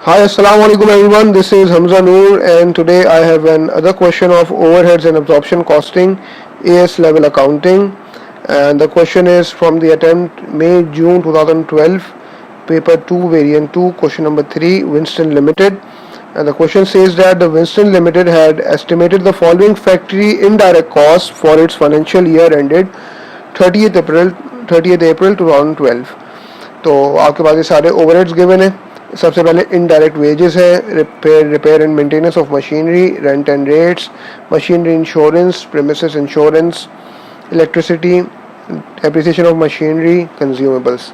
Hi, Assalamu alaikum everyone. This is Hamza Noor, and today I have another question of overheads and absorption costing, AS level accounting. And the question is from the attempt May June 2012, paper 2, variant 2, question number 3, Winston Limited. And the question says that the Winston Limited had estimated the following factory indirect costs for its financial year ended 30th April 2012. तो आपके पास ये सारे overheads given है. सबसे पहले indirect wages है, repair and maintenance of machinery, rent and rates, machinery insurance, premises insurance, electricity, appreciation of machinery, consumables.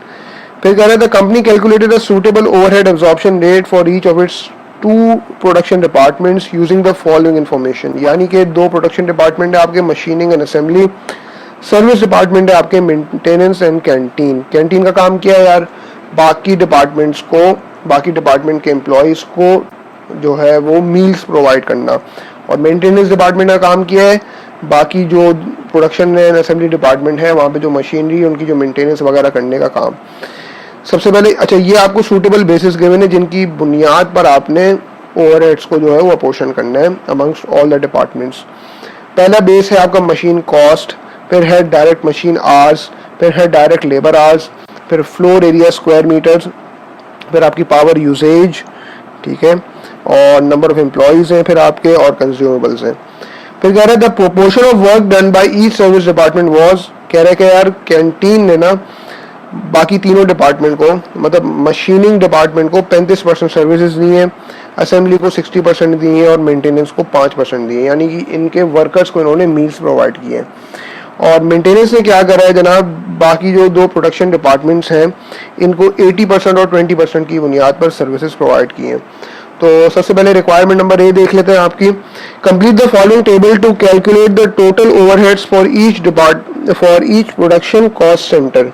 फिर कह रहे the company calculated a suitable overhead absorption rate for each of its two production departments using the following information. यानी कि दो production department है आपके, machining and assembly. Service department है आपके मेंटेनेंस एंड कैंटीन. कैंटीन का काम क्या है यार, बाकी डिपार्टमेंट्स को, बाकी डिपार्टमेंट के एम्प्लॉयज़ को जो है वो मील्स प्रोवाइड करना. और मेंटेनेंस डिपार्टमेंट का काम किया है, बाकी जो प्रोडक्शन एंड असेंबली डिपार्टमेंट है वहाँ पे जो मशीनरी उनकी जो मेंटेनेंस वगैरह करने का काम. सबसे पहले अच्छा ये आपको सूटेबल बेसिस गिवन है जिनकी बुनियाद पर आपने ओवरहेड्स को जो है वो अपोर्शन करना है अमंगस्ट ऑल द डिपार्टमेंट्स. पहला बेस है आपका मशीन कॉस्ट, फिर है डायरेक्ट मशीन आवर्स, फिर है डायरेक्ट लेबर आवर्स, फिर फ्लोर एरिया स्क्वायर मीटर्स, फिर आपकी पावर यूसेज, ठीक है, और नंबर ऑफ एम्प्लॉयज़ हैं फिर आपके, और कंज्यूमेबल्स हैं. फिर कह रहे हैं the proportion of work done by each service department was, कह रहे हैं कि यार कैंटीन ने ना बाकी तीनों डिपार्टमेंट को, मतलब मशीनिंग डिपार्टमेंट को 35% सर्विसेज दी हैं, असेंबली को 60% दी हैं और मेंटेनेंस को 5% दी है. यानी कि इनके वर्कर्स को इन्होंने मील्स प्रोवाइड किए हैं. और मेंटेनेंस ने क्या करा है जनाब, बाकी जो दो प्रोडक्शन डिपार्टमेंट्स हैं इनको 80% और 20% की बुनियाद पर सर्विसेज प्रोवाइड किए हैं. तो सबसे पहले रिक्वायरमेंट नंबर ए देख लेते हैं आपकी. Complete the following table to calculate the total overheads for each production cost centre.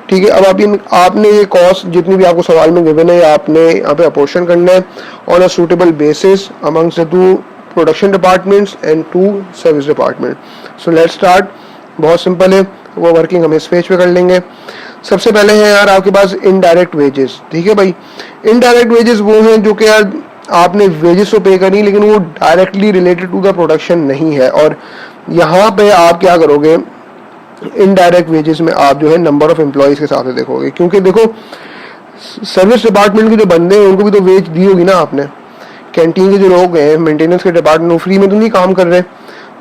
ठीक है, अब आपने ये कॉस्ट जितनी भी आपको सवाल में गिवन है आपने यहाँ पे अपोर्शन करना है on a suitable basis amongst the two production departments and two service department. So let's start. बहुत सिंपल है, वो वर्किंग हम इस पेज पे कर लेंगे. सबसे पहले है यार आपके पास इनडायरेक्ट वेजेस. ठीक है भाई, इनडायरेक्ट वेजेस वो हैं जो कि यार आपने वेजेस तो पे करनी लेकिन वो directly related to the production नहीं है. और यहाँ पे आप क्या करोगे, इनडायरेक्ट वेजेस में आप जो है नंबर ऑफ एम्प्लॉयज़ के साथ देखोगे, क्योंकि देखो सर्विस डिपार्टमेंट के जो बंदे हैं उनको भी तो वेज दी होगी ना आपने. कैंटीन के जो लोग हैं, मेंटेनेंस के डिपार्टमेंट, वो फ्री में तो नहीं काम कर रहे,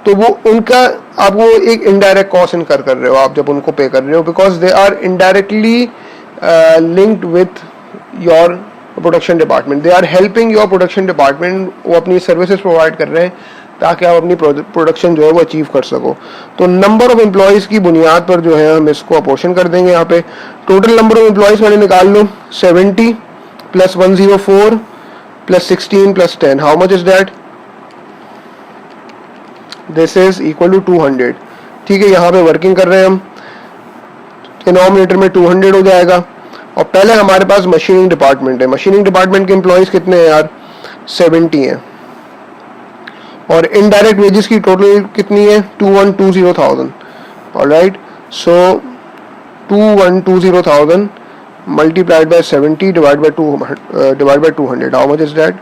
तो वो उनका आप वो एक इनडायरेक्ट कॉस्ट इनकर कर रहे हो आप जब उनको पे कर रहे हो, because they are indirectly linked with your production department. They are helping your production department. वो अपनी सर्विसेज प्रोवाइड कर रहे हैं ताकि आप अपनी प्रोडक्शन जो है वो अचीव कर सको. तो नंबर ऑफ एम्प्लॉयज़ की बुनियाद पर जो है हम इसको अपोर्शन कर देंगे. यहाँ पे टोटल नंबर ऑफ एम्प्लॉयज़ मैंने निकाल लो, 70 plus 104 plus 16 plus 10. How much is that? This is equal to 200. ठीक है, यहाँ पे वर्किंग कर रहे हैं हम, डिनोमिनेटर में 200 हो जाएगा. और पहले हमारे पास मशीनिंग डिपार्टमेंट है. मशीनिंग डिपार्टमेंट के एम्प्लॉयज़ कितने हैं यार? 70 हैं. और इनडायरेक्ट वेजेस की टोटल कितनी है? 2120,000. Alright, so 2120,000 multiplied bye 70 divide by 200. How much is that?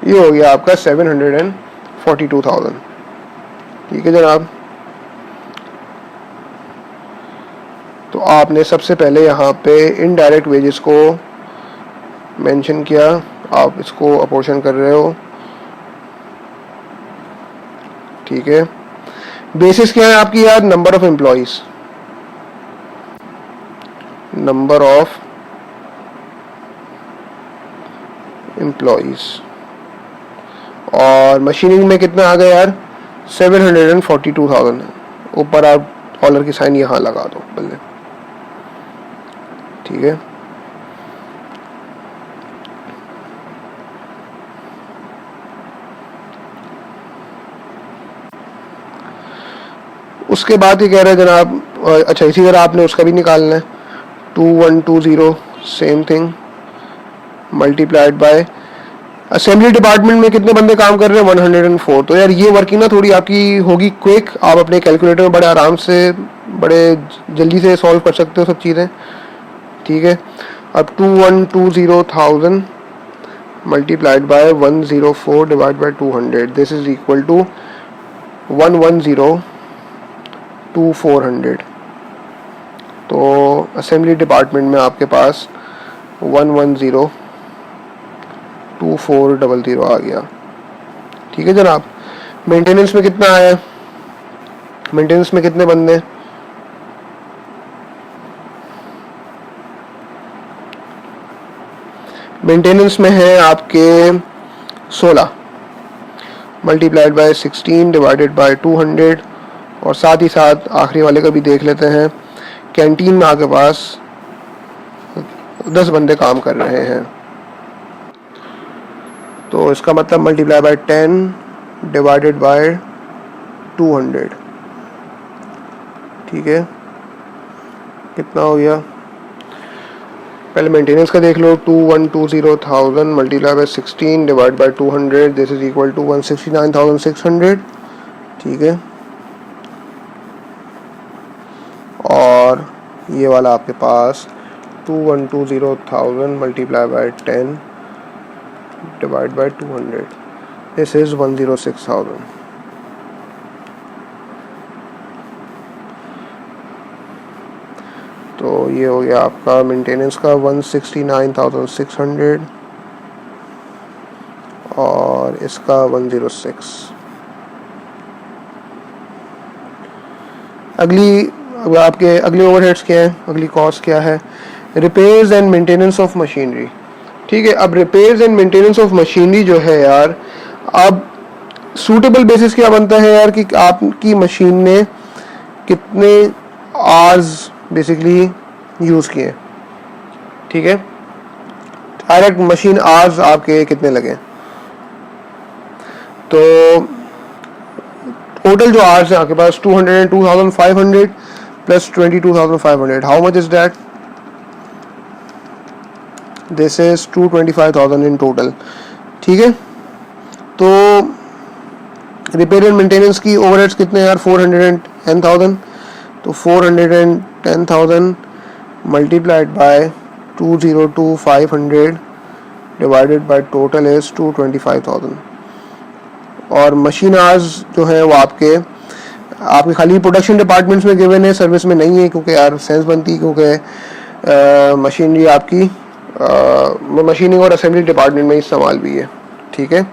ये हो गया आपका 742,000. ठीक है जनाब. तो आपने सबसे पहले यहाँ पे इनडायरेक्ट वेजेस को मेंशन किया, आप इसको अपोर्शन कर रहे हो. ठीक है, बेसिस क्या है आपकी यार? Number of employees, number of employees. और मशीनिंग में कितना आ गया यार? 742,000. ऊपर आप डॉलर की साइन यहाँ लगा दो पहले. ठीक है, उसके बाद ये कह रहे हैं जनाब, अच्छा इसी तरह आपने उसका भी निकालना है. 2120 same thing multiplied by assembly department में कितने बंदे काम कर रहे हैं? 104. तो यार ये वर्किंग ना थोड़ी आपकी होगी क्विक. आप अपने कैलकुलेटर में बड़े आराम से बड़े जल्दी से सॉल्व कर सकते हो सब चीज़ें, ठीक है। अब 2120,000 multiplied by 104 divide by 200, this is equal to 110,2400। तो असेंबली डिपार्टमेंट में आपके पास 110,2400 आ गया, ठीक है जनाब। मेंटेनेंस में कितना आया, मेंटेनेंस में कितने बंदे, मेंटेनेंस में है आपके 16 मल्टीप्लाइड बाय 16 डिवाइडेड बाय 200। और साथ ही साथ आखिरी वाले का भी देख लेते हैं। कैंटीन में आपके पास 10 बंदे काम कर रहे हैं, तो इसका मतलब मल्टीप्लाई बाय 10 डिवाइडेड बाय 200, ठीक है। कितना हो गया, पहले मेंटेनेंस का देख लो। 2120,000 multiply by 16 divide by 200, this is equal to 169,600, ठीक है। और ये वाला आपके पास 2120,000 multiply by 10 divide by 200, this is 106,000। तो ये हो गया आपका मेंटेनेंस का 169,600 और इसका 106। आपके अगले ओवरहेड्स क्या है, अगली कॉस्ट क्या है, repairs and maintenance of machinery, ठीक है। अब repairs and maintenance of machinery जो है यार, अब सूटेबल बेसिस क्या बनता है यार कि आपकी मशीन ने कितने आवर्स बेसिकली यूज़ किए, ठीक है। डायरेक्ट मशीन आवर्स आपके कितने लगे, तो टोटल जो आवर्स है आपके पास 202,500 plus 22,500, how much is that, this is 225,000 in total, ठीक है। तो रिपेयर एंड मेंटेनेंस की ओवरहेड्स कितने यार, 410,000, तो 410,000 multiplied by 202,500 divided by total is 225,000। और मशीन आवर्स जो है वो आपके खाली प्रोडक्शन डिपार्टमेंट्स में गिवन है, सर्विस में नहीं है, क्योंकि यार सेंस बनती, क्योंकि मशीनरी आपकी मशीनिंग और असेंबली डिपार्टमेंट में इस्तेमाल भी है, ठीक है।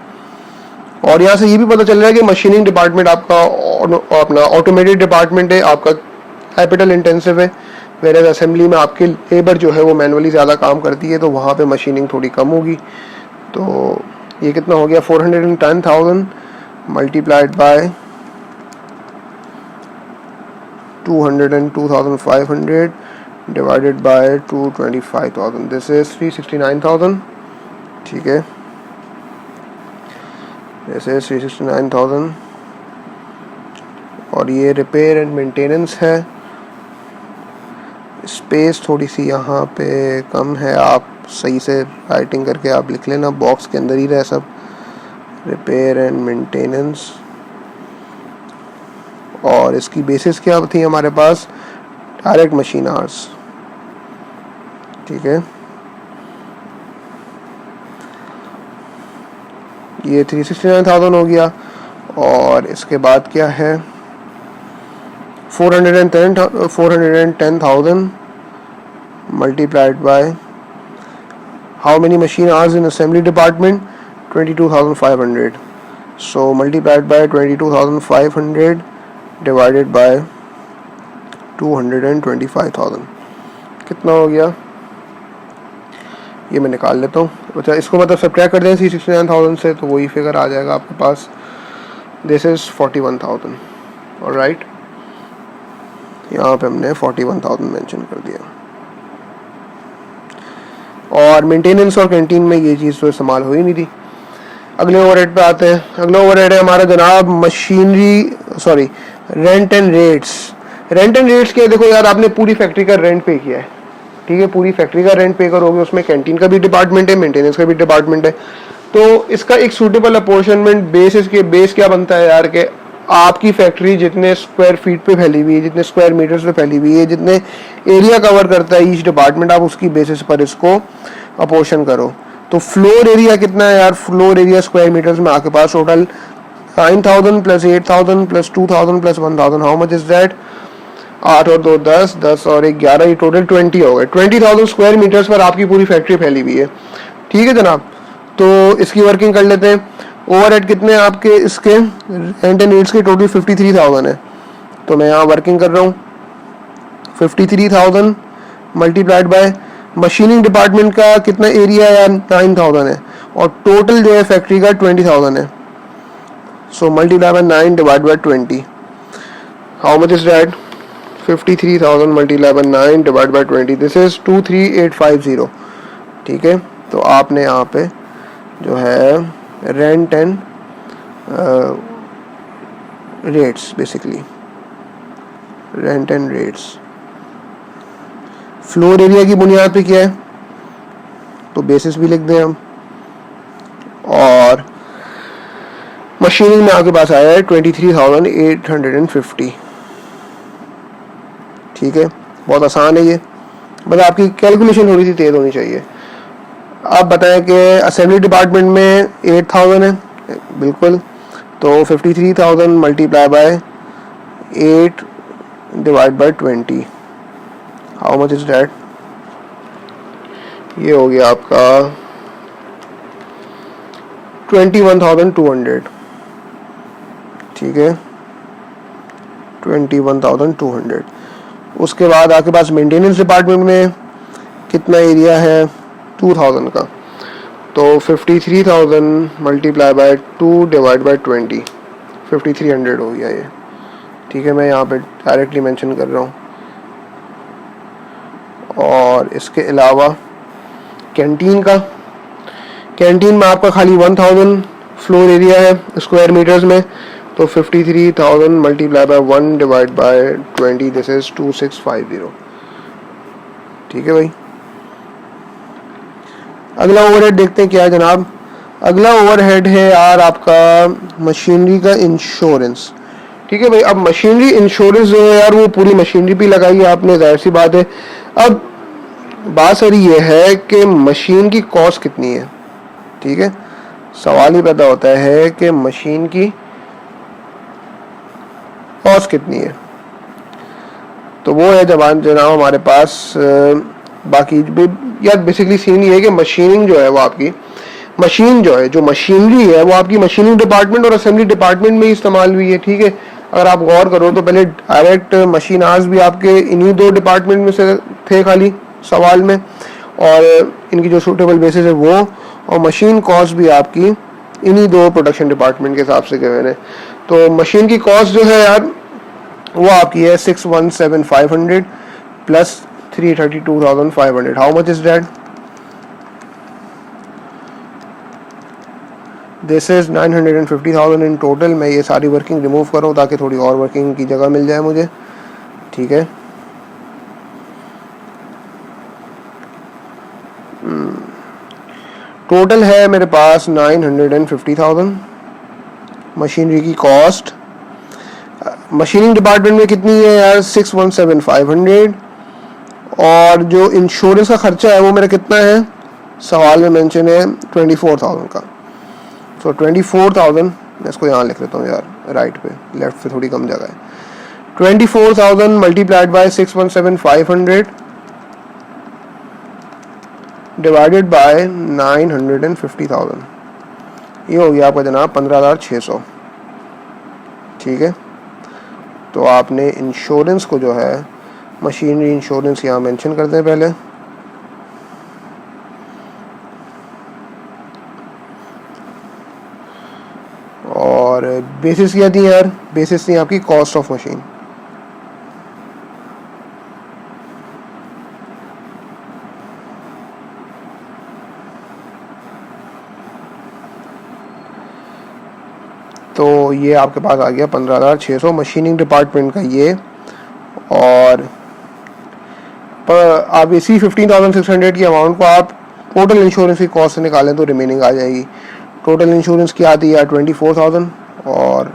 और यहाँ से ये भी पता चल रहा है कि मशीनिंग डिपार्टमेंट आपका अपना ऑटोमेटेड डिपार्टमेंट है, आपका कैपिटल इंटेंसिव है, वेयर असेंबली में आपकी लेबर जो है वो मैनुअली ज़्यादा काम करती है, तो वहाँ पे मशीनिंग थोड़ी कम होगी। तो ये कितना हो गया, 410,000 multiplied by 202,500 divided by 225,000, this is 369,000, ठीक है। दिस इज 369,000 और ये रिपेयर एंड मेंटेनेंस है। स्पेस थोड़ी सी यहाँ पे कम है, आप सही से राइटिंग करके आप लिख लेना, बॉक्स के अंदर ही रहे सब। रिपेयर एंड मेंटेनेंस, और इसकी बेसिस क्या थी हमारे पास, डायरेक्ट मशीन आवर्स, ठीक है। ये 369,000 हो गया। और इसके बाद क्या है, 410,000 multiplied by how many machine hours in assembly department, 22,500, so multiplied by 22,500 divided by 225,000, कितना हो गया, ये मैं निकाल लेता हूँ। अच्छा, इसको मतलब सब्ट्रैक्ट कर दें 369,000 से, तो वही फिगर आ जाएगा आपके पास, दिस इज 41,000, ऑलराइट। यहाँ पे हमने 41,000 मेंशन कर दिया। और मेंटेनेंस और कैंटीन में ये चीज़ तो इस्तेमाल हो ही नहीं थी। अगले ओवरहेड पे आते हैं। अगला ओवरहेड है हमारा जनाब machinery, sorry, rent and rates. Rent and rates क्या है, देखो यार, आपने पूरी फैक्ट्री का रेंट पे किया है, ठीक है, पूरी फैक्ट्री का रेंट पे करोगे, उसमें कैंटीन का भी डिपार्टमेंट है, मेंटेनेंस का भी डिपार्टमेंट है, तो इसका एक सूटेबल अपॉर्शनमेंट बेस क्या बनता है यार, कि आपकी फैक्ट्री जितने स्क्वायर फीट पे फैली हुई है, जितने स्क्वायर मीटर्स पे फैली हुई है, जितने एरिया कवर करता है ईच डिपार्टमेंट, आप उसकी बेसिस पर इसको अपोर्शन करो। तो फ्लोर एरिया कितना है यार? फ्लोर एरिया स्क्वायर मीटर्स में आपके पास total 9,000 plus 8,000 plus 2,000 plus 1,000, how much is that? 8 और 2 10, 10 और 1 11, ये टोटल 20 हो गए। 20,000 स्क्वायर मीटर्स पर आपकी पूरी फैक्ट्री फैली हुई है। ठीक है जनाब, तो इसकी वर्किंग कर लेते हैं। ओवरहेड कितने आपके इसके रेंट एंड नीड्स के? टोटल 53,000 है। तो मैं यहाँ वर्किंग कर रहा हूँ 53,000 मल्टीप्लाइड बाय मशीनिंग डिपार्टमेंट का कितना एरिया है? 9,000 है, और टोटल जो है फैक्ट्री का 20,000 है। So multiply by 9 divide by 20, how much is that? 53,000 multiply by 9 divide by 20, this is 23850। ठीक है, तो आपने यहाँ पे जो है rent and rates, basically rent and rates floor area की बुनियाद पे किया है, तो बेसिस भी लिख दें हम। और मशीनिंग में आपके पास आया है 23,850। ठीक है, बहुत आसान है ये, बस आपकी कैलकुलेशन थोड़ी सी तेज होनी चाहिए। आप बताएं कि असेंबली डिपार्टमेंट में 8,000 है, बिल्कुल, तो 53,000 multiply by 8 divide by 20, how much is that? ये हो गया आपका 21,200। ठीक है, 21,200। उसके बाद आपके पास मेंटेनेंस डिपार्टमेंट में कितना एरिया है? 2,000 का, तो 53,000 मल्टीप्लाई बाय 2 डिवाइड बाय 20, 5300 हो गया ये। ठीक है, मैं यहाँ पे डायरेक्टली मेंशन कर रहा हूँ। और इसके अलावा कैंटीन का, कैंटीन में आपका खाली 1,000 फ्लोर एरिया है स्क्वायर मीटर्स में, तो 53,000 multiply by 1 divide by 20, this is 2650। ठीक है भाई, अगला ओवरहेड देखते हैं क्या है जनाब। अगला ओवरहेड है यार आपका मशीनरी का इंश्योरेंस। ठीक है भाई, अब मशीनरी इंश्योरेंस जो है यार वो पूरी मशीनरी पे लगाई है आपने, जाहिर सी बात है। अब बात सारी ये है कि मशीन की कॉस्ट कितनी है। ठीक है, सवाल ही पैदा होता है कि मशीन की कॉस्ट कितनी है। तो वो है जनाब हमारे पास बाकी यार बेसिकली सीन ये है कि मशीनिंग जो है वो आपकी मशीन जो है, जो मशीनरी है वो आपकी मशीनिंग डिपार्टमेंट और असेंबली डिपार्टमेंट में ही इस्तेमाल हुई है। ठीक है, अगर आप गौर करो तो पहले डायरेक्ट मशीनार्स भी आपके इन्हीं 2 डिपार्टमेंट में से थे खाली सवाल में, और इनकी जो सूटेबल बेसिस है वो, और मशीन कॉस्ट भी आपकी इन्हीं 2 प्रोडक्शन डिपार्टमेंट के हिसाब से गिवन है। तो मशीन की कॉस्ट जो है यार वो आपकी है 617,500 plus 332,500, how much is that? This is 950,000 in total. मैं ये सारी वर्किंग रिमूव कर रहा हूँ ताकि थोड़ी और वर्किंग की जगह मिल जाए मुझे। ठीक है, टोटल है मेरे पास 950,000 मशीनरी की कॉस्ट। मशीनिंग डिपार्टमेंट में कितनी है यार? 617,500। और जो इंश्योरेंस का खर्चा है वो मेरा कितना है? सवाल में मेंशन है 24,000 का। तो 24,000, मैं इसको यहाँ लिख लेता हूँ यार, राइट पे, लेफ्ट पे थोड़ी कम जगह है। 24,000 मल्टीप्लाइड बाय 617,500 डिवाइडेड बाय 950,000, ये हो गया आपका जनाब 15,600। ठीक है, तो आपने इंश्योरेंस को जो है मशीनरी इंश्योरेंस यहाँ मेंशन करते हैं पहले, और बेसिस क्या थी यार? बेसिस थी आपकी कॉस्ट ऑफ मशीन। तो ये आपके पास आ गया 15,600 मशीनिंग डिपार्टमेंट का ये। और आप इसी 15,600 की अमाउंट को आप टोटल इंश्योरेंस की कॉस्ट से निकालें तो रिमेनिंग आ जाएगी। टोटल इंश्योरेंस की आती है 24,000 और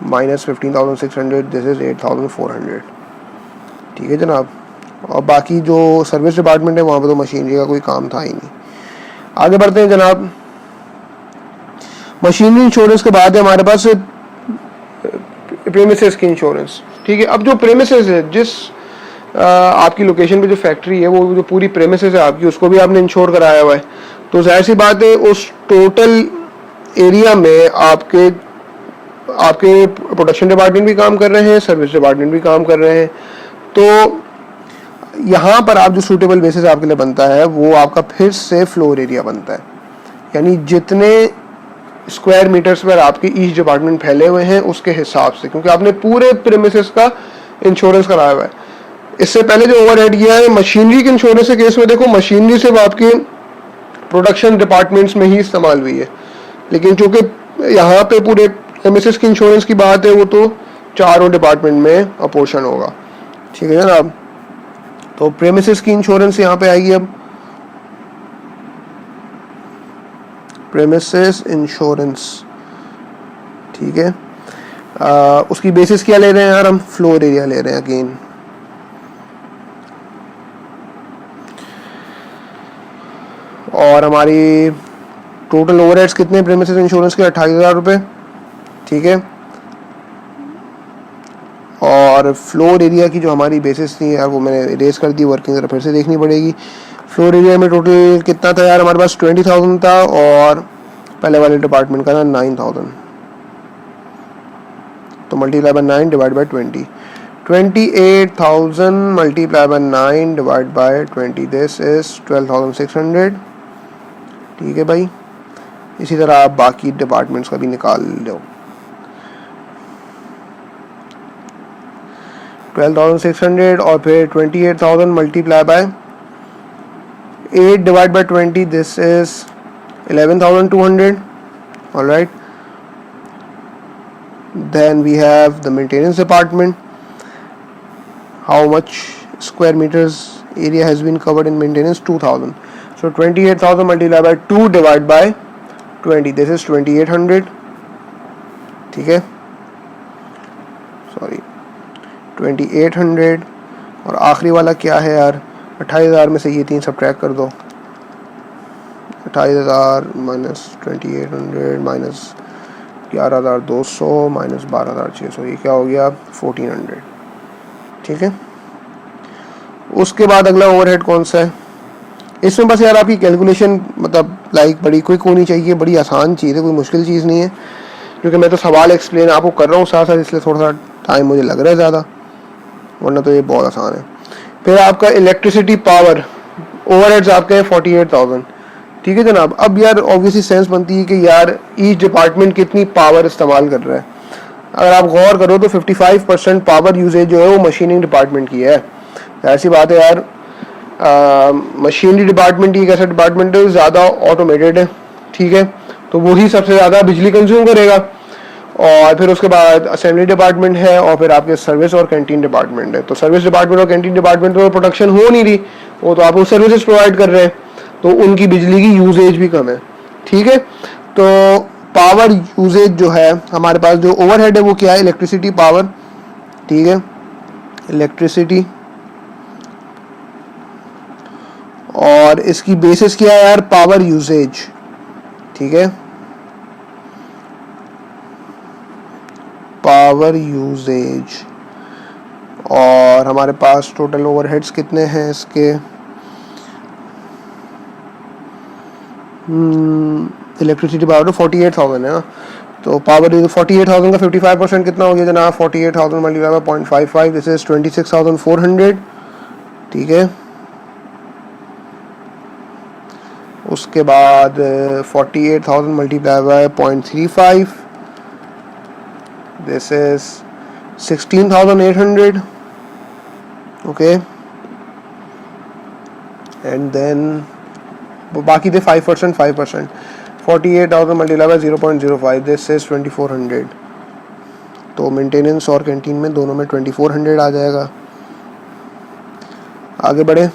माइनस 15,600, दिस इज़ 8,400। ठीक है जनाब। और बाकी जो सर्विस डिपार्टमेंट है वहाँ पे तो मशीनरी का कोई काम था ही नहीं। आगे बढ़ते हैं जनाब। मशीनरी इंश्योरेंस के बाद है हमारे पास प्रेमिसेस की इंश्योरेंस। ठीक है, अब जो प्रेमिसेस है, जिस आपकी लोकेशन पे जो फैक्ट्री है, वो जो पूरी प्रेमिसेस है आपकी, उसको भी आपने इंश्योर कराया हुआ है, तो जाहिर सी बात है उस टोटल एरिया में आपके प्रोडक्शन डिपार्टमेंट भी काम कर रहे हैं, सर्विस डिपार्टमेंट भी काम कर रहे हैं। तो यहाँ पर आप जो सूटेबल बेसिस आपके लिए बनता है वो आपका फिर से फ्लोर एरिया बनता है, यानी जितने स्क्वायर मीटर्स पर आपके ईच डिपार्टमेंट फैले हुए हैं उसके हिसाब से, क्योंकि आपने पूरे प्रीमिसेस का इंश्योरेंस कराया हुआ है। इससे पहले जो ओवरहेड किया है मशीनरी के इंश्योरेंस के केस में, देखो मशीनरी सिर्फ आपके प्रोडक्शन डिपार्टमेंट्स में ही इस्तेमाल हुई है, लेकिन चूंकि यहाँ पे पूरे प्रीमिसेस की इंश्योरेंस की बात है, वो तो चारों डिपार्टमेंट में अपोर्शन होगा। ठीक है जनाब। तो प्रीमिसेस की इंश्योरेंस यहाँ पे आएगी। अब प्रीमिसेस इंश्योरेंस, ठीक है, उसकी बेसिस क्या ले रहे हैं यार, हम फ्लोर एरिया ले रहे हैं अगेन। और हमारी टोटल ओवरहेड्स कितने प्रीमिसेस इंश्योरेंस के, 28,000 रुपये। ठीक है। और फ्लोर एरिया की जो हमारी बेसिस थी यार वो मैंने इरेज कर दी, वर्किंग जरा फिर से देखनी पड़ेगी। फ्लोर एरिया में टोटल कितना था यार, हमारे पास 20,000 था, और पहले वाले डिपार्टमेंट का था 9,000। तो multiply by 9 divide by 20, 28,000 multiply by 9 divide by 20, this is 12,600। ठीक है भाई। इसी तरह आप बाकी डिपार्टमेंट्स का भी निकाल लो। 12,600 और फिर 28,000 multiply by 8 divide by 20, this is 11,200. All right. Then we have the maintenance department. How much square meters area has been covered in maintenance? 2,000. So 28,000 multiplied by 2 divided by 20. This is 2,800. ठीक है, sorry 2,800। और आखिरी वाला क्या है यार, 28,000 में से ये 3 सब्ट्रैक्ट कर दो। 28,000 माइनस 2,800 माइनस 11,200 माइनस 12,600, ये क्या हो गया 1,400। ठीक है। उसके बाद अगला ओवरहेड कौन सा है, इसमें बस यार आपकी कैलकुलेशन मतलब लाइक बड़ी क्विक होनी चाहिए, बड़ी आसान चीज़ है, कोई मुश्किल चीज़ नहीं है, क्योंकि मैं तो सवाल एक्सप्लेन आपको कर रहा हूँ साथ साथ, इसलिए थोड़ा सा टाइम मुझे लग रहा है ज़्यादा, वरना तो ये बहुत आसान है। फिर आपका इलेक्ट्रिसिटी पावर ओवरहेड्स आपके हैं 48,000। ठीक है जनाब। अब यार ऑब्वियसली सेंस बनती है कि यार ईच डिपार्टमेंट कितनी पावर इस्तेमाल कर रहा है। अगर आप गौर करो तो 55% पावर यूजेज जो है वो मशीनिंग डिपार्टमेंट की है। ऐसी बात है यार, मशीनरी डिपार्टमेंट ही एक ऐसा डिपार्टमेंट है ज़्यादा ऑटोमेटेड है। ठीक है, तो वही सबसे ज़्यादा बिजली कंज्यूम करेगा। और फिर उसके बाद असेंबली डिपार्टमेंट है, और फिर आपके सर्विस और कैंटीन डिपार्टमेंट है। तो सर्विस डिपार्टमेंट और कैंटीन डिपार्टमेंट में प्रोडक्शन हो नहीं रही, वो तो आपको सर्विसेज प्रोवाइड कर रहे हैं, तो उनकी बिजली की यूजेज भी कम है। ठीक है। तो पावर यूजेज जो है हमारे पास, जो ओवरहेड है वो क्या है, इलेक्ट्रिसिटी पावर। ठीक है, इलेक्ट्रिसिटी, और इसकी बेसिस क्या है यार, पावर यूजेज। ठीक है, पावर यूजेज। और हमारे पास टोटल ओवरहेड्स कितने हैं इसके, इलेक्ट्रिसिटी पावर 48,000 है ना, तो पावर 48,000 का 55% कितना हो गया जनाब, 48,000 मल्टीप्लाई बाय 0.55, दिस इज 26,400। ठीक है। उसके बाद 48,000 multiply by 0.35, this is 16,800। Okay, and then बाकी थे 5%, 48,000 मल्टीप्लाई बाय 0.05, दिस इज 2,400। तो मेंटेनेंस और कैंटीन में दोनों में 2,400 आ जाएगा। आगे बढ़े।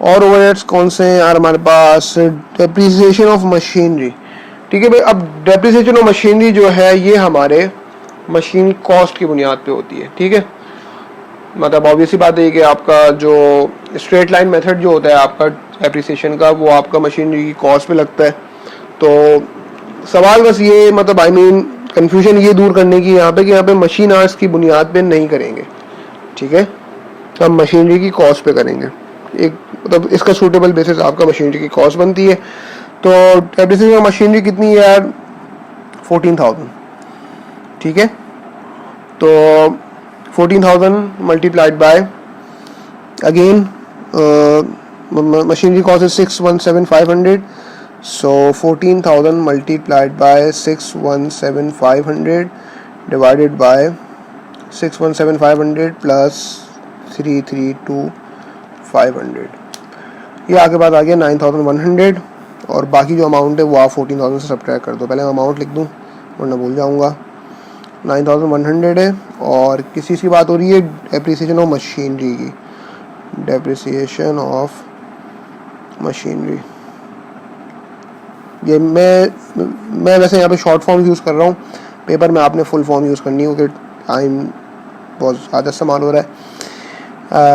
और ओवरहेड्स कौन से हैं यार हमारे पास, डेप्रिसिएशन ऑफ मशीनरी। ठीक है भाई, अब डेप्रिसिएशन ऑफ मशीनरी जो है ये हमारे मशीन कॉस्ट की बुनियाद पे होती है, ठीक है। मतलब ऑब्वियसली बात है कि आपका जो स्ट्रेट लाइन मेथड जो होता है आपका एप्रिसिएशन का, वो आपका मशीनरी की कॉस्ट पे लगता है। तो सवाल बस ये, मतलब आई मीन कंफ्यूजन ये दूर करने की यहाँ पे कि यहाँ पे मशीन आवर्स की बुनियाद पे नहीं करेंगे, ठीक है। हम मशीनरी की कॉस्ट पे करेंगे, एक मतलब इसका सूटेबल बेसिस आपका मशीनरी की कॉस्ट बनती है। तो एप्रिसिएशन ऑफ मशीनरी कितनी है यार, 14,000, ठीक है। तो 14,000 multiplied by, again machinery cost is 617,500, so 14,000 multiplied by 617,500 divided by 617,500 plus 332,500, ये आगे बात आ गया 9,100। और बाकी जो अमाउंट है वो आप 14,000 से सब्ट्रैक्ट कर दो। पहले मैं अमाउंट लिख दूँ वरना भूल जाऊँगा। 9,100 है, और किस चीज़ की बात हो रही है, एप्रिसिएशन ऑफ मशीनरी की, डेप्रिसिएशन ऑफ मशीनरी। ये मैं वैसे यहाँ पे शॉर्ट फॉर्म यूज़ कर रहा हूँ, पेपर में आपने फुल फॉर्म यूज़ करनी है क्योंकि टाइम बहुत ज़्यादा इस्तेमाल हो रहा है।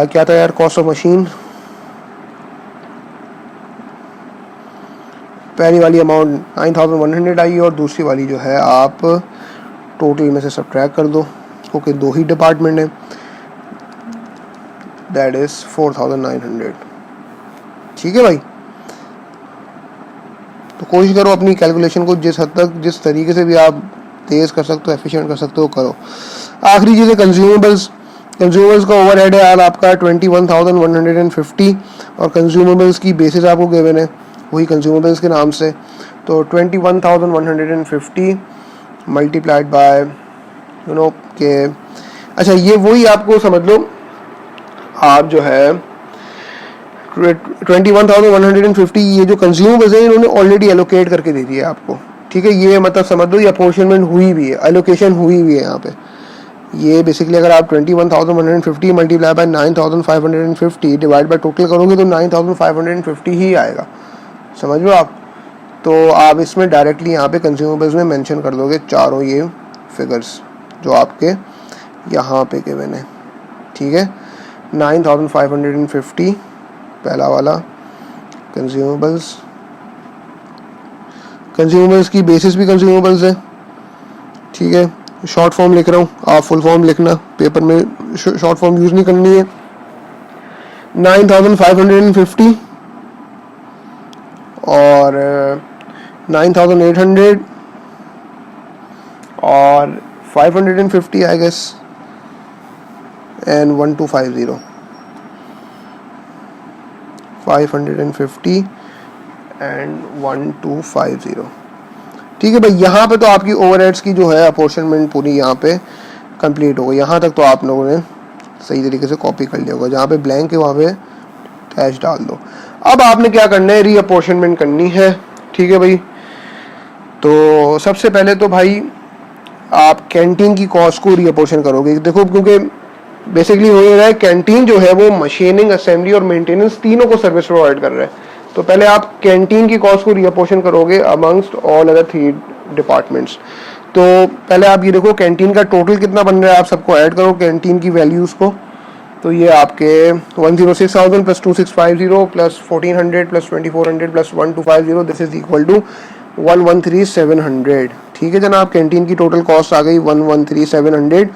क्या था यार, कॉस्ट ऑफ मशीन, पहली वाली अमाउंट 9,100 आई और दूसरी वाली जो है आप टोटल में से सब्ट्रैक्ट कर दो क्योंकि दो ही डिपार्टमेंट है, दैट इज़ 4,900, ठीक है भाई। तो कोशिश करो अपनी कैलकुलेशन को जिस हद तक, जिस तरीके से भी आप तेज़ कर सकते हो, एफिशिएंट कर सकते हो, करो। आखिरी चीज़ है कंज्यूमेबल्स। कंज्यूमेबल्स का ओवरहेड है यार आपका 21,150, और कंज्यूमेबल्स की बेसिस आपको गिवन है वही कंज्यूमेबल्स के नाम से। तो 21,150 मल्टीप्लाइड बाय यू नो के, अच्छा ये वही आपको समझ लो, आप जो है 21,150 ये जो कंज्यूमेबल्स है इन्होंने ऑलरेडी एलोकेट करके दे दिया है आपको, ठीक है। ये मतलब समझ लो ये अपोर्शनमेंट हुई भी है, एलोकेशन हुई भी है यहाँ पे। ये बेसिकली अगर आप 21,150 multiply by 9,550 divide by total करोगे तो 9,550 ही आएगा, समझ लो आप। तो आप इसमें डायरेक्टली यहाँ पे कंज्यूमेबल्स में मेंशन कर दोगे चारों ये फिगर्स जो आपके यहाँ पे गिवन है, ठीक है। 9,550 पहला वाला कंज्यूमेबल्स, कंज्यूमेबल्स की बेसिस भी कंज्यूमेबल्स है, ठीक है। शॉर्ट फॉर्म लिख रहा हूँ, आप फुल फॉर्म लिखना, पेपर में शॉर्ट फॉर्म यूज़ नहीं करनी है। 9,550 और 9,800 और 550 आई गेस, एंड 1250, 550 एंड 1250, ठीक है भाई। यहाँ पे तो आपकी ओवरहेड्स की जो है अपॉर्शनमेंट पूरी यहाँ पे कंप्लीट हो गई। यहाँ तक तो आप लोगों ने सही तरीके से कॉपी कर लिया होगा, जहाँ पे ब्लैंक है वहाँ पे डैश डाल दो। अब आपने क्या करना है, रीअपॉर्शनमेंट करनी है, ठीक है भाई। तो सबसे पहले तो भाई आप कैंटीन की कॉस्ट को रीअपॉर्शन करोगे। देखो क्योंकि बेसिकली हो रहा है, कैंटीन जो है वो मशीनिंग, असेंबली और मेंटेनेंस तीनों को सर्विस प्रोवाइड कर रहा है। तो पहले आप कैंटीन की कॉस्ट को रीअपॉर्शन करोगे अमंगस्ट ऑल अदर 3 डिपार्टमेंट्स। तो पहले आप ये देखो कैंटीन का टोटल कितना बन रहा है, आप सबको ऐड करो कैंटीन की वैल्यूज़ को। तो ये आपके 106,000 plus 2650 plus 1400 plus 2400 plus 1250, this is equal to 113,700, ठीक है जनाब। कैंटीन की टोटल कॉस्ट आ गई 113,700।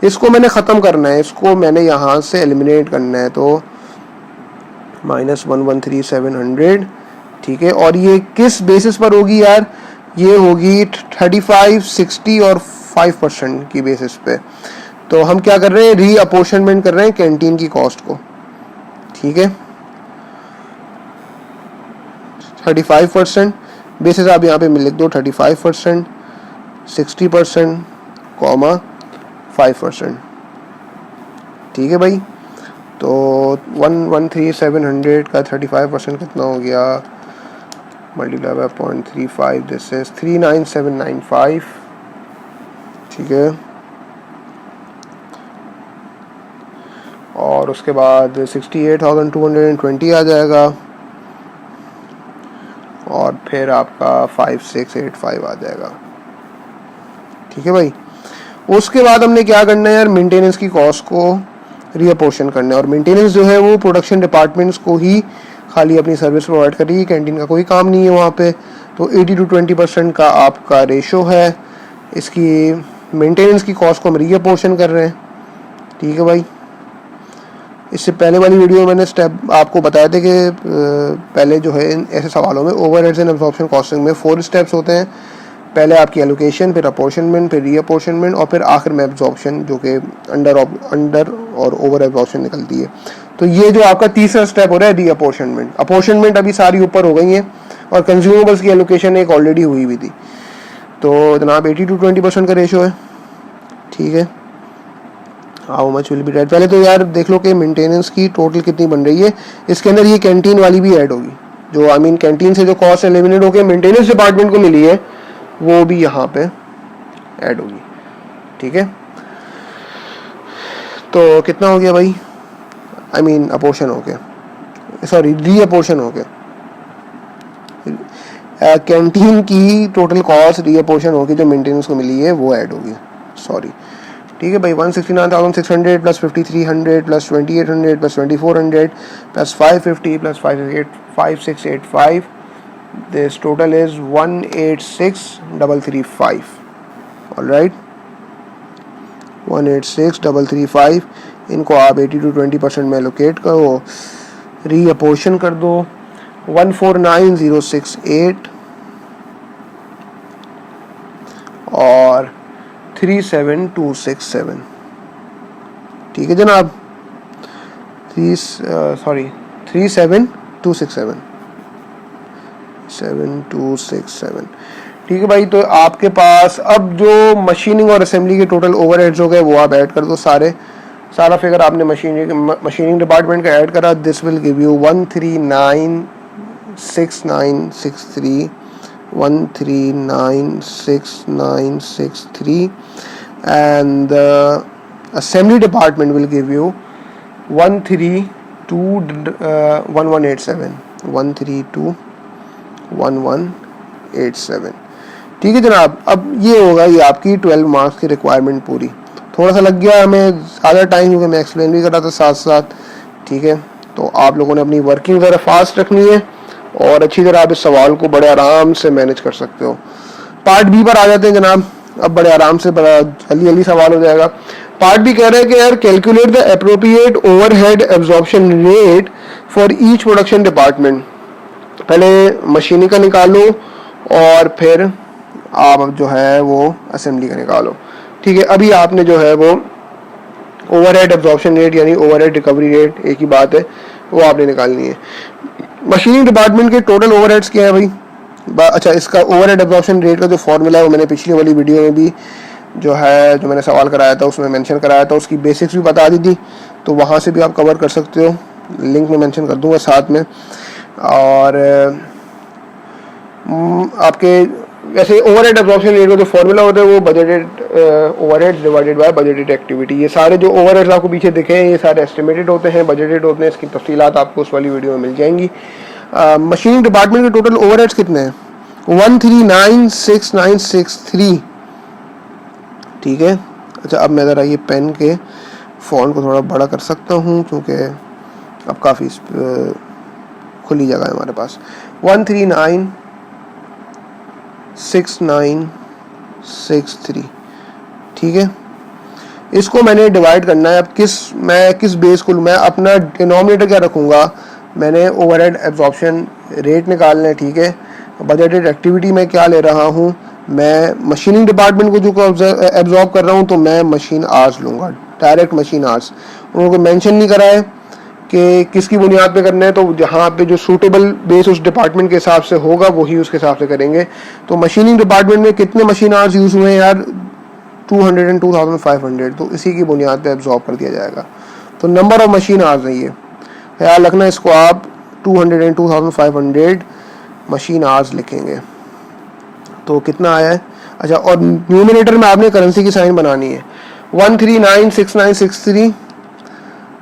इसको मैंने ख़त्म करना है, इसको मैंने यहाँ से एलिमिनेट करना है, तो माइनस 113,700, ठीक है। और ये किस बेसिस पर होगी यार, ये होगी 35, 60 और 5% की बेसिस पे। तो हम क्या कर रहे हैं, रीअपॉर्शनमेंट कर रहे हैं कैंटीन की कॉस्ट को, ठीक है। 35% बेसिस आप यहाँ पे लिख दो, 35%, 60%, 5%, ठीक है भाई। तो 113,700 का 35% कितना हो गया, मल्टीप्लाई बाय 0.35, दिस इज 39,795, ठीक है। और उसके बाद 68,220 आ जाएगा, और फिर आपका 5685 आ जाएगा, ठीक है भाई। उसके बाद हमने क्या करना है यार, मेंटेनेंस की कॉस्ट को रीअपोर्शन करना है, और मेंटेनेंस जो है वो प्रोडक्शन डिपार्टमेंट्स को ही खाली अपनी सर्विस प्रोवाइड करेगी, कैंटीन का कोई काम नहीं है वहाँ पे। तो 80 to 20% का आपका रेशो है, इसकी मेंटेनेंस की कॉस्ट को हम रीअपोर्शन कर रहे हैं। ठीक है भाई, इससे पहले वाली वीडियो में मैंने स्टेप आपको बताया थे कि पहले जो है ऐसे सवालों में ओवरहेड्स एंड एब्जॉर्प्शन कॉस्टिंग में 4 स्टेप्स होते हैं। पहले आपकी एलोकेशन, फिर अपॉर्शनमेंट, फिर रीअपोर्शनमेंट, और फिर आखिर में एब्जॉर्प्शन, जो कि अंडर और ओवर एब्जॉर्प्शन निकलती है। तो ये जो आपका तीसरा स्टेप हो रहा है रीअपोर्शनमेंट। अपॉर्शनमेंट अभी सारी ऊपर हो गई हैं, और कंज्यूमेबल्स की एलोकेशन एक ऑलरेडी हुई भी थी। तो जनाब 80 to 20% का रेशो है। ठीक है, how much will be dead. पहले तो यार देख लो कि मेंटेनेंस की टोटल कितनी बन रही है। इसके अंदर ये कैंटीन वाली भी ऐड होगी, जो आई मीन कैंटीन से जो कॉस्ट एलिमिनेट होकर मेंटेनेंस डिपार्टमेंट को मिली है वो भी यहाँ पे ऐड होगी। ठीक है, तो कितना हो गया भाई, आई मीन अपोर्शन हो गया, सॉरी रीअपोर्शन हो गया। कैंटीन की टोटल कॉस्ट रीअपोर्शन होगी जो मेंटेनेंस को मिली है वो ऐड होगी, सॉरी। ठीक है भाई, 169,600 plus 5,300 plus 2,800 plus 2,400 plus 550 plus 5,685, this total is 186,335. all right, 186,335। इनको आप 80 to 20% में एलोकेट करो, रीअपोर्शन कर दो। 149,068 और 37,267। ठीक है जनाब, 37,267 7267। ठीक है भाई, तो आपके पास अब जो मशीनिंग और असेंबली के टोटल ओवरहेड्स हो गए वो आप ऐड कर दो सारा फिगर आपने मशीनिंग डिपार्टमेंट का ऐड करा। This will give you 1396963 1396963 and the assembly department will give you 1321187 1321187। ठीक है जनाब, अब ये होगा ये आपकी 12 मार्क्स की रिक्वायरमेंट पूरी। थोड़ा सा लग गया हमें ज़्यादा टाइम क्योंकि मैं एक्सप्लेन भी कर रहा था साथ साथ। ठीक है, तो आप लोगों ने अपनी वर्किंग ज़रा फास्ट रखनी है और अच्छी तरह आप इस सवाल को बड़े आराम से मैनेज कर सकते हो। पार्ट बी पर आ जाते हैं जनाब, अब बड़े आराम से बड़ा जल्दी सवाल हो जाएगा। पार्ट बी कह रहे हैं कि यार calculate the appropriate overhead absorption rate for each production department. पहले मशीनिंग का निकालो और फिर आप जो है वो असेंबली का निकालो। ठीक है, अभी आपने जो है वो ओवरहेड एब्जॉर्प्शन रेट यानी ओवरहेड रिकवरी रेट, एक ही बात है, वो आपने निकालनी है। मशीनिंग डिपार्टमेंट के टोटल ओवरहेड्स क्या है भाई? अच्छा, इसका ओवरहेड एब्जॉर्प्शन रेट का जो फॉर्मूला है वो मैंने पिछली वाली वीडियो में भी जो मैंने सवाल कराया था उसमें मेंशन कराया था, उसकी बेसिक्स भी बता दी थी, तो वहाँ से भी आप कवर कर सकते हो, लिंक में मेंशन कर दूंगा साथ में। और आपके वैसे ओवरहेड एब्जॉर्प्शन रेट का जो फॉर्मूला होता है वो budgeted overhead divided by budgeted activity. ये सारे जो ओवरहेड्स आपको पीछे दिखे हैं ये सारे एस्टिमेटेड होते हैं, बजटेड होते हैं। इसकी तफसीलात आपको उस वाली वीडियो में मिल जाएंगी। मशीनिंग डिपार्टमेंट के टोटल ओवरहेड्स कितने हैं? 1396963। ठीक है, अच्छा अब मैं ज़रा ये पेन के फ़ॉन्ट को थोड़ा बड़ा कर सकता हूँ क्योंकि अब काफ़ी खुली जगह है हमारे पास। 1396963। ठीक है, इसको मैंने डिवाइड करना है। अब मैं किस बेस को लूँ? मैं अपना डिनोमिनेटर क्या रखूँगा? मैंने ओवरहेड एब्जॉर्प्शन रेट निकालना है। ठीक है, बजटेड एक्टिविटी में क्या ले रहा हूँ? मैं मशीनिंग डिपार्टमेंट को जो एब्जॉर्ब कर रहा हूँ तो मैं मशीन आवर्स लूँगा, डायरेक्ट मशीन आवर्स। उन्होंने मेंशन नहीं करा है कि किसकी बुनियाद पे करना है, तो जहाँ पे जो सूटेबल बेस उस डिपार्टमेंट के हिसाब से होगा वही उसके हिसाब से करेंगे। तो मशीनिंग डिपार्टमेंट में कितने मशीन आवर्स यूज़ हुए हैं यार? 202,500, तो इसी की बुनियाद पे एब्जॉर्ब कर दिया जाएगा। तो नंबर ऑफ मशीन आवर्स है ये, ख्याल रखना इसको आप 202,500 मशीन आवर्स लिखेंगे। तो कितना आया है? अच्छा, और न्यूमिनेटर में आपने करेंसी की साइन बनानी है। 1396963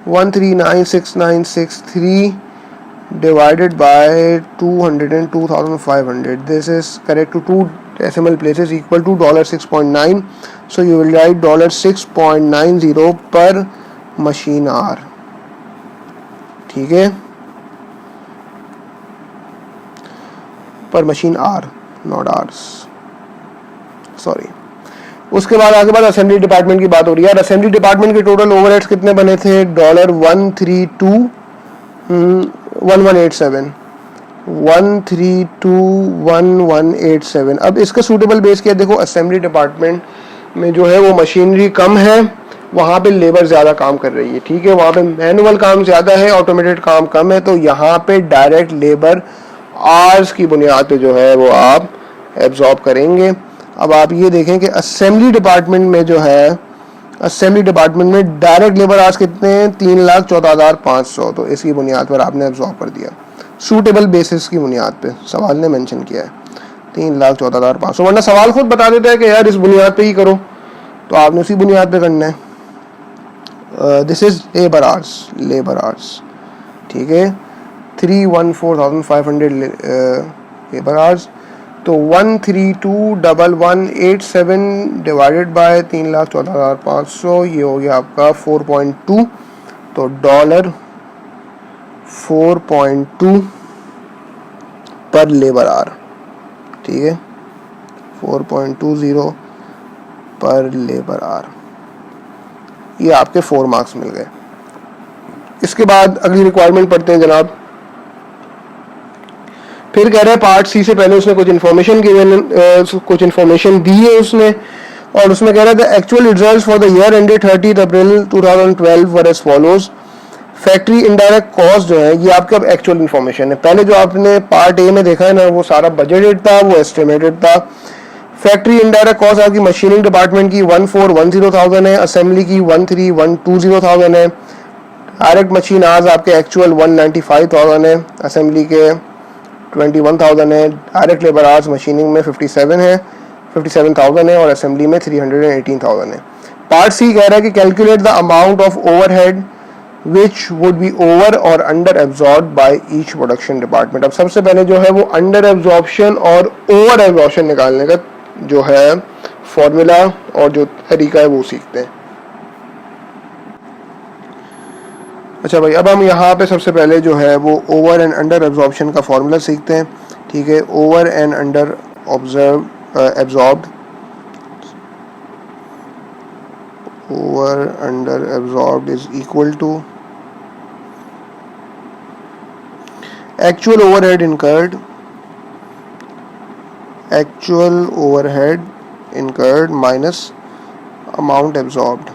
1396963 divided by 202,500. This is correct to two decimal places equal to $6.9. So you will write $6.90 per machine hour. ठीक है, पर machine hour, not hours, sorry. उसके बाद आगे बाद असेंबली डिपार्टमेंट की बात हो रही है। असेंबली डिपार्टमेंट के टोटल ओवरहेड्स कितने बने थे? $132,1187। अब इसका सूटेबल बेस क्या है? देखो असेंबली डिपार्टमेंट में जो है वो मशीनरी कम है, वहाँ पे लेबर ज़्यादा काम कर रही है, ठीक है। वहाँ पे मैनुअल काम ज़्यादा है, ऑटोमेटेड काम कम है, तो यहाँ पे डायरेक्ट लेबर आवर्स की बुनियाद पे जो है वो आप एब्जॉर्ब करेंगे। अब आप ये देखें कि असेंबली डिपार्टमेंट में जो है, असेंबली डिपार्टमेंट में डायरेक्ट लेबर आवर्स कितने हैं? 3,14,500। तो इसकी बुनियाद पर आपने एब्जॉर्ब कर दिया, सूटेबल बेसिस की बुनियाद पे सवाल ने मेंशन किया है 3,14,500, वरना सवाल खुद बता देता है कि यार इस बुनियाद पे ही करो, तो आपने उसी बुनियाद पे करना है। दिस इज लेबर आवर्स, ठीक है। 314,500 लेबर आवर्स, तो 132,1187 डिवाइडेड बाय 3,14,500, ये हो गया आपका 4.2। तो $4.2 पर लेबर आवर, ठीक है, 4.20 पर लेबर आवर। ये आपके 4 मार्क्स मिल गए। इसके बाद अगली रिक्वायरमेंट पढ़ते हैं जनाब। फिर कह रहे हैं पार्ट सी से पहले उसने कुछ इन्फॉर्मेशन दी है उसने, और उसमें कह रहा था actual results for the year ended 30 April 2012 were as follows. Factory indirect cost जो है ये आपका अब एक्चुअल इन्फॉर्मेशन है। पहले जो आपने पार्ट ए में देखा है ना, वो सारा बजटेड था, वो एस्टिमेटेड था। फैक्ट्री इनडायरेक्ट कॉस्ट आपकी मशीनिंग डिपार्टमेंट की 1410,000 है, असेंबली की 13,120,000 है, डायरेक्ट मशीन आवर्स आपके एक्चुअल 195,000 है, असेंबली के 21,000 है, डायरेक्ट लेबर आवर्स मशीनिंग में 57,000 है और असेंबली में 318,000 है। पार्ट सी कह रहा है कि calculate the amount of overhead which would be over or under absorb by each production department. अब सबसे पहले जो है वो under absorption or over absorption निकालने का जो है फॉर्मूला और जो तरीका है वो सीखते हैं। अच्छा भाई, अब हम यहाँ पे सबसे पहले जो है वो ओवर एंड अंडर एब्जॉर्प्शन का फॉर्मूला सीखते हैं, ठीक है। Over and under absorbed, over under absorbed is equal to actual overhead incurred minus amount absorbed,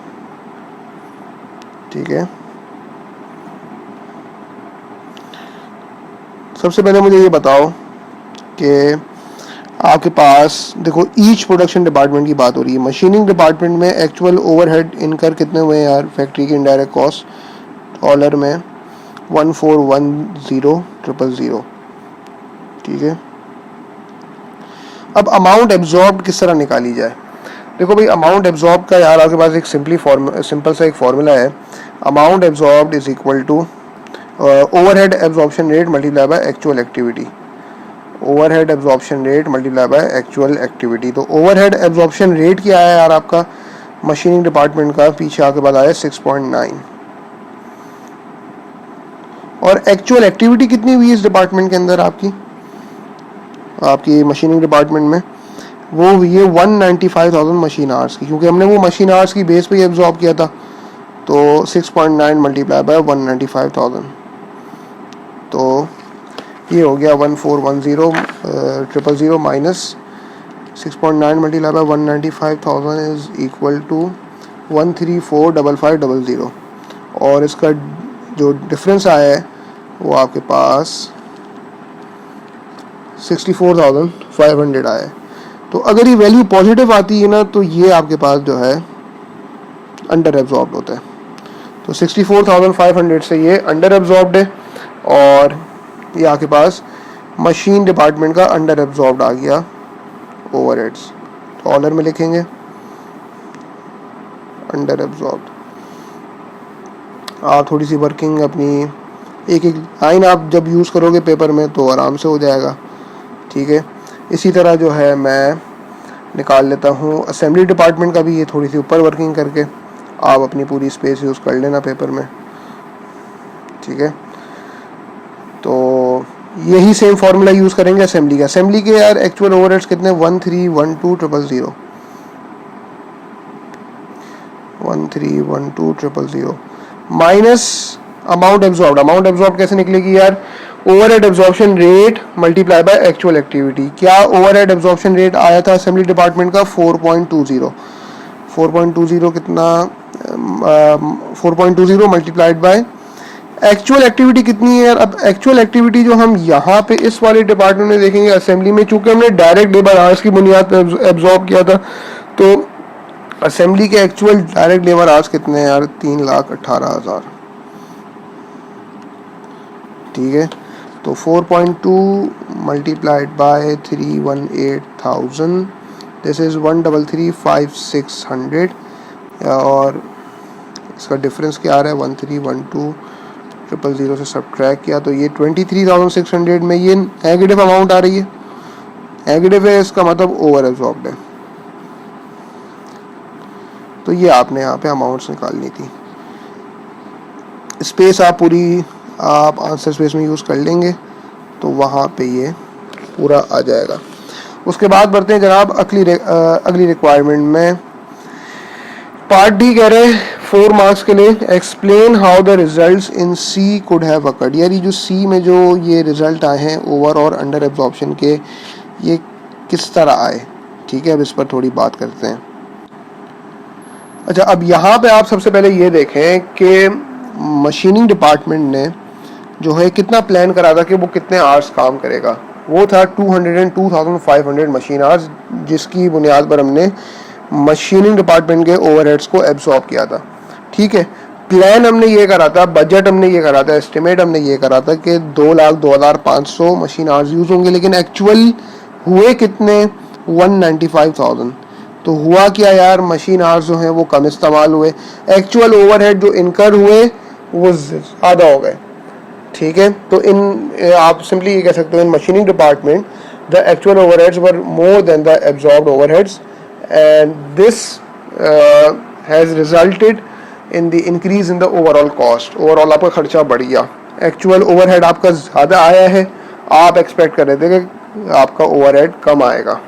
ठीक है। सबसे पहले मुझे ये बताओ कि आपके पास देखो ईच प्रोडक्शन डिपार्टमेंट की बात हो रही है। मशीनिंग डिपार्टमेंट में एक्चुअल ओवरहेड इनकर कितने हुए हैं यार? फैक्ट्री की इनडायरेक्ट कॉस्ट डॉलर में 1410,000, ठीक है। अब अमाउंट एब्जॉर्ब किस तरह निकाली जाए? देखो भाई, अमाउंट एब्जॉर्ब का यार आपके पास एक सिंपल सा एक फॉर्मूला है। Amount absorbed is equal to overhead absorption rate multiply by actual activity. Overhead absorption rate multiply by actual activity. तो ओवरहेड एब्जॉर्प्शन रेट क्या है यार आपका मशीनिंग डिपार्टमेंट का? पीछे आके बाद आया 6.9। और एक्चुअल एक्टिविटी कितनी हुई इस डिपार्टमेंट के अंदर आपकी मशीनिंग डिपार्टमेंट में? वो हुई है 195,000 मशीन आवर्स की, क्योंकि हमने वो मशीन आवर्स की बेस पे ही एब्जॉर्ब किया था। तो 6.9 मल्टीप्लाई बाय 195,000, तो ये हो गया 1410,000 minus 6.9 multiply by 195,000 is equal to 134,550। और इसका जो डिफरेंस आया है वो आपके पास 64,500 आया है। तो अगर ये वैल्यू पॉजिटिव आती है ना, तो ये आपके पास जो है अंडर एब्जॉर्ब होता है। तो 64,500 से ये अंडर एब्जॉर्ब्ड है, और ये आपके पास मशीन डिपार्टमेंट का अंडर एब्जॉर्ब्ड आ गया ओवरहेड्स। तो डॉलर में लिखेंगे अंडर एब्जॉर्ब्ड। आप थोड़ी सी वर्किंग अपनी एक एक लाइन आप जब यूज़ करोगे पेपर में तो आराम से हो जाएगा, ठीक है। इसी तरह जो है मैं निकाल लेता हूँ असेंबली डिपार्टमेंट का भी, ये थोड़ी सी ऊपर वर्किंग करके आप अपनी पूरी स्पेस यूज़ कर लेना पेपर में, ठीक है। तो यही सेम फार्मूला यूज़ करेंगे असेंबली का। असेंबली के यार एक्चुअल ओवरहेड्स कितने, 1312,000 minus amount absorb. Amount absorb कैसे निकलेगी यार, overhead absorption rate multiply by actual activity. क्या ओवरहेड एब्जॉर्प्शन रेट आया था असेंबली डिपार्टमेंट का, 4.20। 4.20 कितना, 4.20 मल्टीप्लाइड बाय एक्चुअल एक्टिविटी कितनी है यार। अब एक्चुअल एक्टिविटी जो हम यहाँ पे इस वाले डिपार्टमेंट में देखेंगे असेंबली में, चूंकि हमने डायरेक्ट लेबर आवर्स की बुनियाद पर एब्जॉर्ब किया था, तो असेंबली के एक्चुअल डायरेक्ट लेबर आवर्स कितने हैं यार, 3,18,000, ठीक है। तो 4.2 मल्टीप्लाइड बाय 318,000, दिस इज 133,500, और इसका डिफरेंस क्या आ रहा है, 1312,000 से सब्ट्रैक्ट किया तो ये 23,600 में ये नेगेटिव अमाउंट आ रही है। नेगेटिव है, इसका मतलब ओवर एब्जॉर्ब्ड है। तो ये आपने यहाँ पे अमाउंट्स निकालनी थी। स्पेस आप पूरी आप आंसर स्पेस में यूज़ कर लेंगे तो वहाँ पे ये पूरा आ जाएगा। उसके बाद बढ़ते हैं जनाब अगली रिक्वायरमेंट में। पार्ट डी कह रहे हैं 4 मार्क्स के लिए, explain how the results in C could have occurred. यार ये जो सी में जो ये रिजल्ट आए हैं ओवर और अंडर एब्जॉर्प्शन के, ये किस तरह आए, ठीक है। अब इस पर थोड़ी बात करते हैं। अच्छा, अब यहाँ पे आप सबसे पहले ये देखें कि मशीनिंग डिपार्टमेंट ने जो है कितना प्लान करा था कि वो कितने आवर्स काम करेगा। वो था 202,500 मशीन आवर्स, जिसकी बुनियाद पर हमने मशीनिंग डिपार्टमेंट के ओवरहेड्स को एब्सॉर्ब किया था, ठीक है। प्लान हमने ये करा था, बजट हमने ये करा था, एस्टिमेट हमने ये करा था कि 2,02,500 मशीन आवर्स यूज़ होंगे, लेकिन एक्चुअल हुए कितने, 195,000। तो हुआ क्या यार, मशीन आवर्स जो हैं वो कम इस्तेमाल हुए, एक्चुअल ओवरहेड जो इनकर हुए वो ज़्यादा हो गए, ठीक है। तो आप सिंपली ये कह सकते हो, in machining department the actual overheads were more than the absorbed overheads, and this has resulted in the increase in the overall cost. Overall आपका खर्चा बढ़ गया, एक्चुअल ओवरहेड आपका ज़्यादा आया है, आप एक्सपेक्ट कर रहे थे कि आपका ओवरहेड कम आएगा,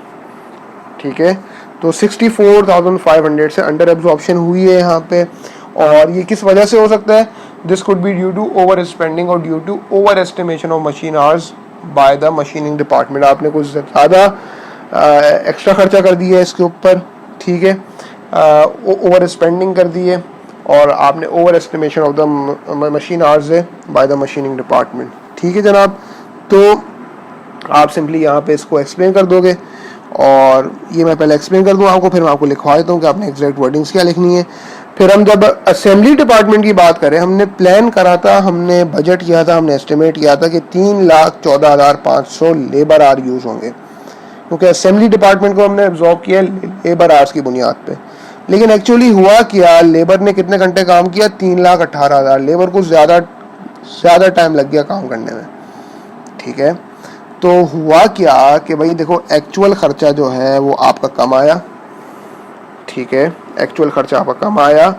ठीक है। तो 64,500 से अंडर एब्जॉर्प्शन हुई है यहाँ पे, और ये किस वजह से हो सकता है, this could be due to over spending or due to over estimation of machine hours by the machining department. आपने कुछ ज़्यादा एक्स्ट्रा खर्चा कर दिया है इसके ऊपर, ठीक है, ओवर स्पेंडिंग कर दी है, और आपने over estimation of the machine hours है बाय द मशीनिंग डिपार्टमेंट, ठीक है जनाब। तो आप सिंपली यहाँ पे इसको एक्सप्लेन कर दोगे, और ये मैं पहले एक्सप्लेन कर दूँ आपको, फिर मैं आपको लिखवा देता हूँ कि आपने एग्जैक्ट वर्डिंग्स क्या लिखनी है। फिर हम जब असेंबली डिपार्टमेंट की बात करें, हमने प्लान करा था, हमने बजट किया था, हमने एस्टिमेट किया था कि 3,14,500 लेबर आवर यूज़ होंगे, क्योंकि असेंबली डिपार्टमेंट को हमने एब्जॉर्ब किया लेबर आवर्स की बुनियाद पे। लेकिन एक्चुअली हुआ क्या, लेबर ने कितने घंटे काम किया, 3,18,000। लेबर को ज़्यादा टाइम लग गया काम करने में, ठीक है। तो हुआ क्या कि भाई देखो, एक्चुअल खर्चा जो है वो आपका कम आया, ठीक है, एक्चुअल खर्चा आपका कम आया,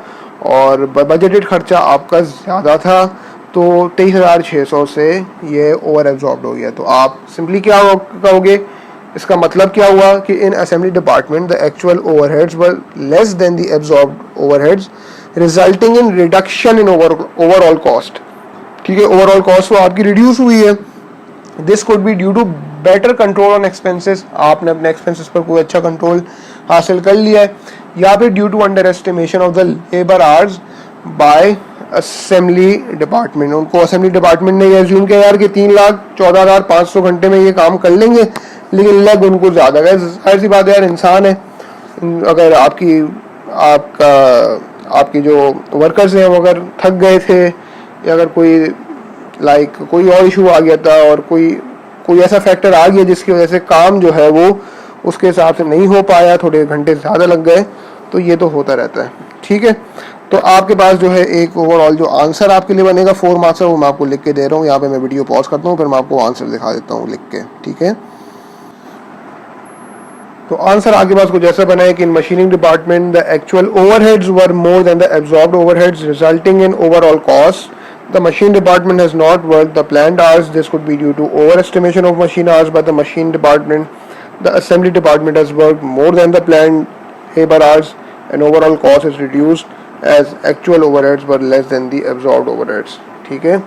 और बजटेड खर्चा आपका ज़्यादा था, तो 23,600 से ये ओवर एब्जॉर्ब हो गया। तो आप सिंपली क्या कहोगे, इसका मतलब क्या हुआ कि in assembly department the actual overheads were less than the absorbed overheads, resulting in reduction in overall cost, ठीक है। ओवरऑल कॉस्ट तो आपकी रिड्यूस हुई है। This could be due to better control on expenses, आपने अपने एक्सपेंसेस पर कोई अच्छा कंट्रोल हासिल कर लिया है, या फिर due to under estimation of the labour hours by assembly department. उनको असेंबली डिपार्टमेंट ने ये अज्यूम किया यार कि 3,14,500 घंटे में ये काम कर लेंगे, लेकिन लग उनको ज़्यादा गए। जाहिर सी बात है यार, इंसान है, अगर आपकी जो वर्कर्स हैं वो अगर थक गए थे, या अगर कोई और इशू आ गया था, और कोई ऐसा फैक्टर आ गया जिसकी वजह से काम जो है वो उसके हिसाब से नहीं हो पाया, थोड़े घंटे ज़्यादा लग गए, तो ये तो होता रहता है, ठीक है। तो आपके पास जो है एक ओवरऑल जो आंसर आपके लिए बनेगा 4 मार्क्स है, वो मैं आपको लिख के दे रहा हूँ। यहाँ पे मैं वीडियो पॉज करता हूँ, फिर मैं आपको आंसर दिखा देता हूँ लिख के, ठीक है। तो आंसर आपके पास कुछ ऐसा बना है कि in machining department the actual overheads were more than the absorbed overheads resulting in overall cost. The machine department has not worked the planned hours. This could be due to overestimation of machine hours by the machine department. The assembly department has worked more than the planned labor hours, and overall cost is reduced as actual overheads were less than the absorbed overheads. ठीक है,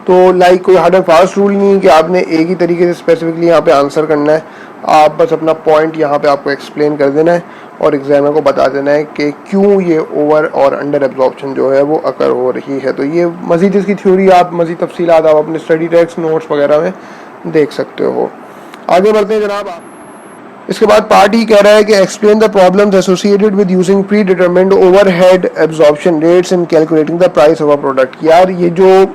तो like कोई hard and fast rule नहीं है कि आपने एक ही तरीके से स्पेसिफिकली यहाँ पे आंसर करना है. आप बस अपना पॉइंट यहाँ पे आपको एक्सप्लेन कर देना है और एग्जामिनर को बता देना है कि क्यों ये ओवर और अंडर एब्जॉर्प्शन जो है वो अकर हो रही है. तो ये मज़ीद इसकी थ्योरी आप मज़ीद तफसीलात आप अपने स्टडी टेक्स्ट नोट्स वगैरह में देख सकते हो. आगे बढ़ते हैं जनाब. इसके बाद पार्ट ई कह रहा है कि explain the problems associated with using pre determined overhead absorption rates in calculating the price of a product. यार ये जो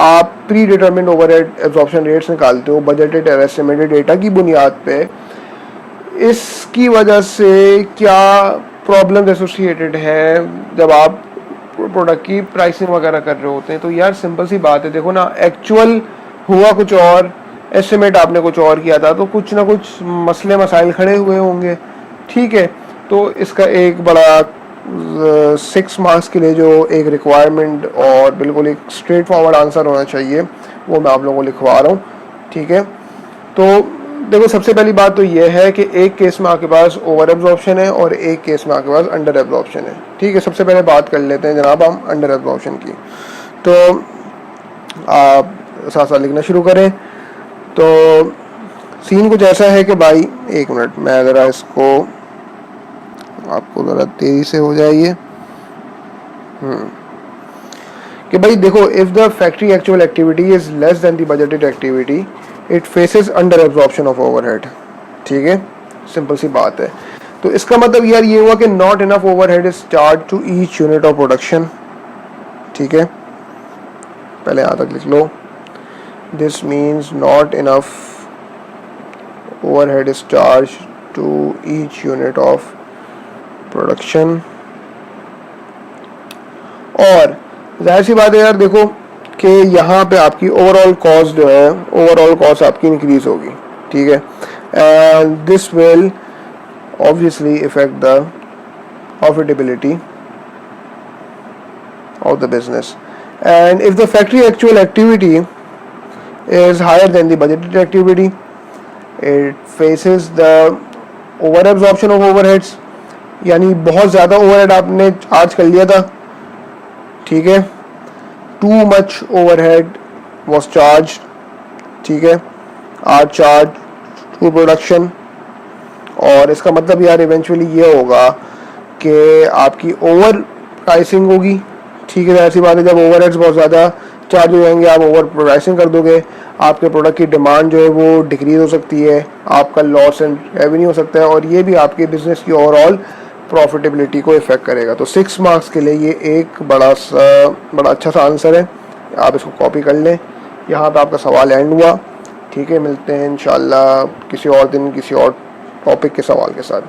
आप pre determined overhead absorption rates निकालते हो बजटेड और एस्टिमेटेड डेटा की बुनियाद पे, इसकी वजह से क्या प्रॉब्लम्स एसोसिएटेड है जब आप प्रोडक्ट की प्राइसिंग वगैरह कर रहे होते हैं. तो यार सिंपल सी बात है, देखो ना, एक्चुअल हुआ कुछ और, एस्टिमेट आपने कुछ और किया था, तो कुछ ना कुछ मसले मसाइल खड़े हुए होंगे. ठीक है, तो इसका एक बड़ा 6 मार्क्स के लिए जो एक रिक्वायरमेंट और बिल्कुल एक स्ट्रेट फॉरवर्ड आंसर होना चाहिए वो मैं आप लोगों को लिखवा रहा हूँ. ठीक है, तो देखो सबसे पहली बात तो ये है कि एक केस में आपके पास ओवर एब्जॉर्प्शन है और एक केस में आपके पास अंडर एब्जॉर्प्शन है. ठीक है, सबसे पहले बात कर लेते हैं जनाब हम अंडर एब्जॉर्प्शन की. तो आप साथ साथ लिखना शुरू करें. तो सीन कुछ ऐसा है कि भाई, एक मिनट, मैं ज़रा इसको आपको ज़रा तेज़ी से हो जाइए कि भाई देखो, if the factory actual activity is less than the budgeted activity it faces under absorption of overhead. ठीक है, सिंपल सी बात है. तो इसका मतलब यार ये हुआ कि not enough overhead is charge to each unit of production. ठीक है, पहले यहाँ तक लिख लो. This means not enough overhead is charge to each unit of production. और जाहिर सी बात है यार, देखो कि यहाँ पे आपकी ओवरऑल कॉस्ट जो है, ओवरऑल कॉस्ट आपकी इंक्रीज होगी. ठीक है, and this will obviously effect the profitability of the business. And if the factory actual activity is higher than the budgeted activity it faces the over absorption of overheads. यानी बहुत ज़्यादा overhead आपने charge कर लिया था. ठीक है, too much overhead was charge. ठीक है, आर चार्ज टू प्रोडक्शन. और इसका मतलब यार इवेंचुअली ये होगा कि आपकी ओवर प्राइसिंग होगी. ठीक है, ऐसी बात है, जब ओवरहेड्स बहुत ज़्यादा चार्ज हो जाएंगे, आप ओवर प्राइसिंग कर दोगे, आपके प्रोडक्ट की डिमांड जो है वो डिक्रीज हो सकती है, आपका लॉस एंड रेवेन्यू हो सकता है, और ये भी आपके बिजनेस की ओवरऑल प्रॉफिटेबिलिटी को इफेक्ट करेगा. तो 6 मार्क्स के लिए ये एक बड़ा अच्छा सा आंसर है. आप इसको कॉपी कर लें. यहाँ पे आपका सवाल एंड हुआ. ठीक है, मिलते हैं इंशाल्लाह किसी और दिन किसी और टॉपिक के सवाल के साथ.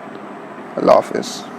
अल्लाह हाफिज़.